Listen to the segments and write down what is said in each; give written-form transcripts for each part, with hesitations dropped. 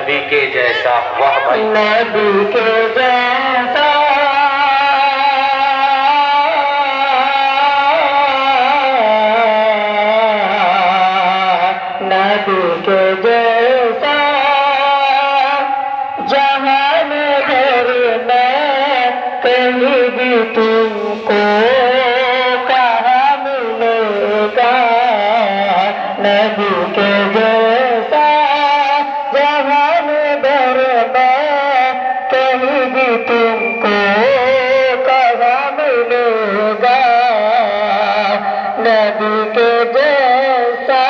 نبی کے جیسا واہ بھائی نبی کے جیسا نبی کے جیسا جہان بھر میں کہیں بھی تم کو کہاں ملے گا نبی کے جیسا جہان بھر میں کہیں بھی تم کو کہاں ملے گا نبی کے جیسا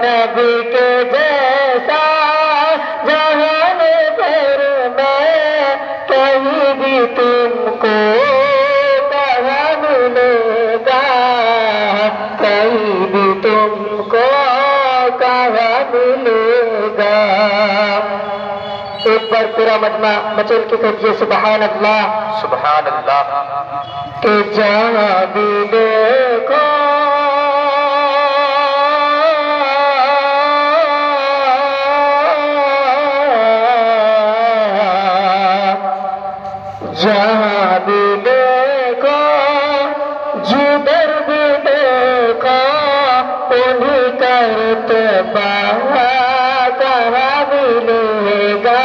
نبی کے جیسا جہان بھر میں کہیں بھی تم کو کہاں ملے گا کہیں بھی تم کو کہاں ملے گا ایک بار پورا مجمع مچل کے کہیے سبحان اللہ سبحان اللہ کہ جہاں بھی دیکھو جہاں بھی دیکھو جدھر بھی دیکھو انہیں کرتے کہاں ملے گا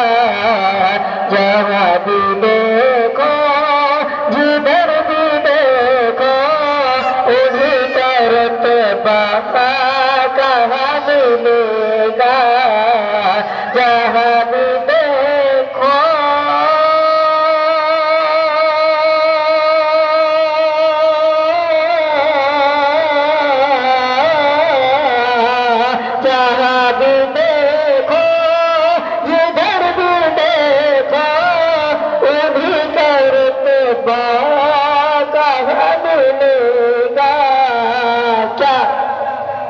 جہاں بھی دیکھو جدھر بھی دیکھو انہیں کرتے کہاں ملے گا جہاں بھی دیکھو جہاں بھی دیکھو جدھر بھی دیکھو انہیں کرتے کہاں ملے گا کیا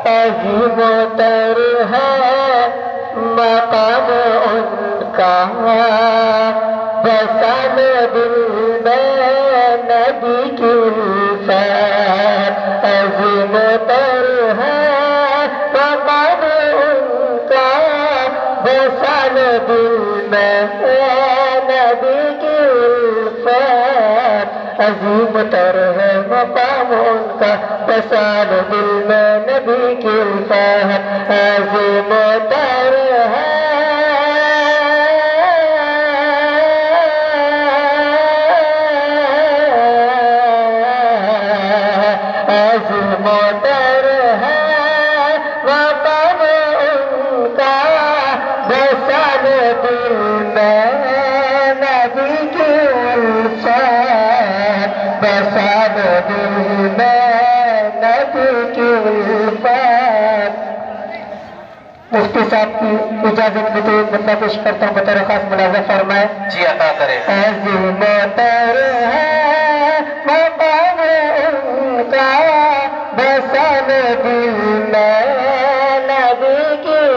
عظیم تر ہے مقام ان کا بسن دل میں نبی کی الفت عظیم تر ہے مقام ان کا بسن دل میں نبی کی الفت عظیم تر ہے مقام ان کا بسن دل میں نبی کی الفت عظیم تر ہے عظیم تر ہے مقام ان کا بسن دل میں نبی کی الفت بسن دل میں نبی کی الفت مفتی صاحب کی اجازت بھی تو بندہ پیش کرتا ہوں بطور خاص ملازم فرمائے جی عطا کرے عظیم تر ہے مقام